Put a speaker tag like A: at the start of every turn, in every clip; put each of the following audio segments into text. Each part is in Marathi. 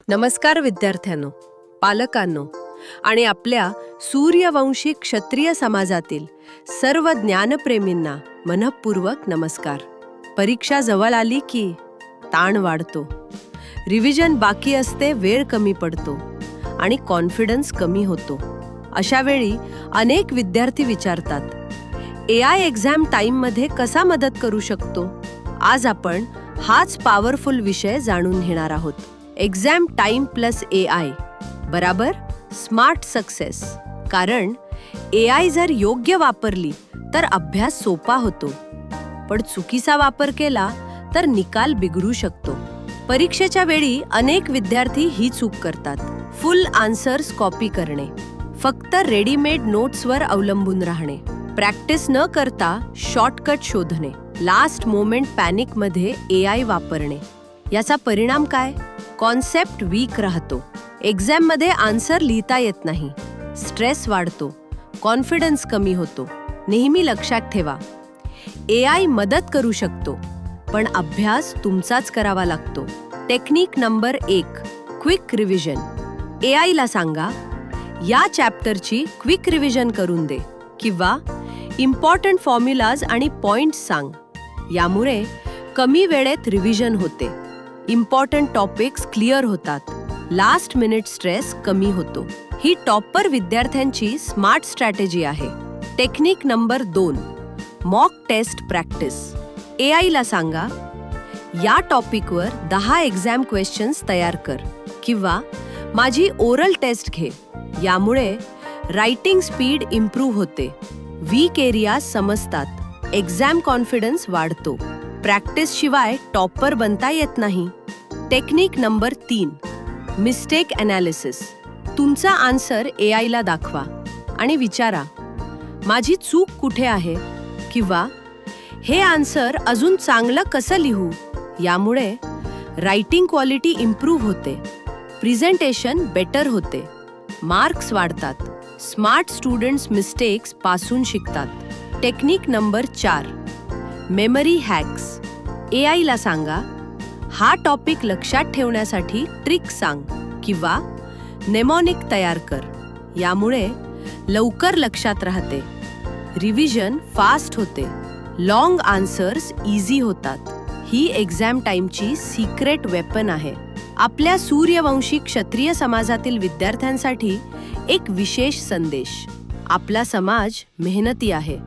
A: नमस्कार विद्यार्थ्यांनो, पालकांनो आणि आपल्या सूर्यवंशी क्षत्रिय समाजातील सर्व ज्ञानप्रेमींना मनःपूर्वक नमस्कार. परीक्षा जवळ आली की ताण वाढतो, रिव्हिजन बाकी असते, वेळ कमी पडतो आणि कॉन्फिडन्स कमी होतो. अशा वेळी अनेक विद्यार्थी विचारतात, AI एक्झाम टाईममध्ये कसा मदत करू शकतो? आज आपण हाच पॉवरफुल विषय जाणून घेणार आहोत. एक्झाम टाइम प्लस AI बराबर स्मार्ट सक्सेस. कारण AI जर योग्य वापरली तर अभ्यास सोपा होतो, पण चुकीचा वापर केला तर निकाल बिघडू शकतो. परीक्षेच्या वेळी अनेक विद्यार्थी ही चूक करतात. फुल आन्सर्स कॉपी करणे, फक्त रेडीमेड नोट्सवर अवलंबून राहणे, प्रॅक्टिस न करता शॉर्टकट शोधणे, लास्ट मोमेंट पॅनिकमध्ये AI वापरणे. याचा परिणाम काय? कॉन्सेप्ट वीक राहतो, एक्झाममध्ये आन्सर लिहिता येत नाही, स्ट्रेस वाढतो, कॉन्फिडन्स कमी होतो. नेहमी लक्षात ठेवा, AI मदत करू शकतो, पण अभ्यास तुमचाच करावा लागतो. Technique number 1, quick revision. AI ला सांगा, या चॅप्टरची क्विक रिव्हिजन करून दे किंवा इम्पॉर्टंट फॉर्म्युलाज आणि पॉइंट्स सांग. यामुळे कमी वेळेत रिव्हिजन होते, इम्पॉर्टंट टॉपिक्स क्लिअर होतात, लास्ट मिनिट स्ट्रेस कमी होतो. ही टॉपर विद्यार्थ्यांची स्मार्ट स्ट्रॅटेजी आहे. Technique number 2, mock test practice. AI ला सांगा, या टॉपिकवर 10 एक्झाम क्वेश्चन्स तयार कर किंवा माझी ओरल टेस्ट घे. यामुळे रायटिंग स्पीड इम्प्रूव्ह होते, वीक एरिया समजतात, एक्झाम कॉन्फिडन्स वाढतो. प्रॅक्टिस शिवाय टॉपर बनता येत नाही. Technique number 3, mistake analysis. तुमचा आन्सर AI ला दाखवा आणि विचारा, माझी चूक कुठे आहे किंवा हे आन्सर अजून चांगलं कसं लिहू. यामुळे रायटिंग क्वालिटी इम्प्रूव्ह होते, प्रेझेंटेशन बेटर होते, मार्क्स वाढतात. स्मार्ट स्टुडंट्स मिस्टेक्स पासून शिकतात. Technique number 4, memory hacks. AI ला सांगा, हा टॉपिक लक्षात ठेवण्यासाठी ट्रिक सांग किंवा नेमॉनिक तयार कर. यामुळे लवकर लक्षात राहते, रिव्हिजन फास्ट होते, लॉंग आन्सर्स इझी होतात. ही एक्झाम टाईमची सिक्रेट वेपन आहे. आपल्या सूर्यवंशी क्षत्रिय समाजातील विद्यार्थ्यांसाठी एक विशेष संदेश. आपला समाज मेहनती आहे,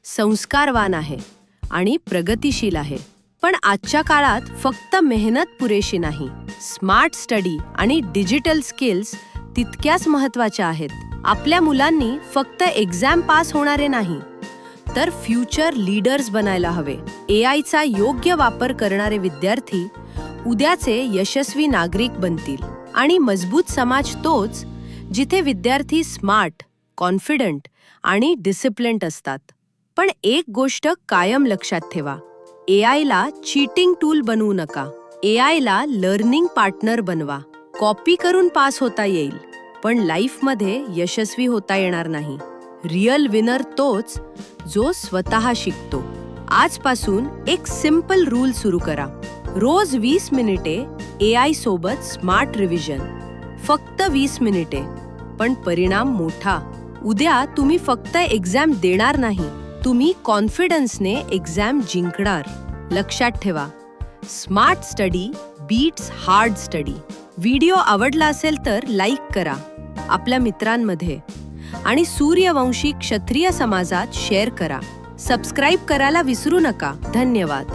A: संस्कारवान आहे आणि प्रगतिशील आहे. पण आजच्या काळात फक्त मेहनत पुरेशी नाही, स्मार्ट स्टडी आणि डिजिटल स्किल्स तितक्याच महत्त्वाच्या आहेत. आपल्या मुलांनी फक्त एक्झाम पास होणारे नाही, तर फ्युचर लीडर्स बनायला हवे. AIचा योग्य वापर करणारे विद्यार्थी उद्याचे यशस्वी नागरिक बनतील. आणि मजबूत समाज तोच जिथे विद्यार्थी स्मार्ट, कॉन्फिडंट आणि डिसिप्लिन्ड असतात. पण एक गोष्ट कायम लक्षात ठेवा, AI ला चीटिंग टूल बनवू नका. AI ला लर्निंग पार्टनर बनवा. कॉपी करून पास होता येईल, पण लाईफमध्ये यशस्वी होता येणार नाही. रिअल विनर तोच जो स्वतः शिकतो. आजपासून एक सिंपल रूल सुरू करा. रोज 20 मिनिटे AI सोबत स्मार्ट रिव्हिजन. फक्त 20 मिनिटे, पण परिणाम मोठा. उद्या तुम्ही फक्त एक्झाम देणार नाही, तुम्ही कॉन्फिडन्सने एक्झाम जिंकणार. लक्षात ठेवा, smart study beats hard study. Video आवडला असेल तर लाईक करा, आपल्या मित्रांमध्ये आणि सूर्यवंशी क्षत्रिय समाजात शेअर करा. सबस्क्राईब करायला विसरू नका. धन्यवाद.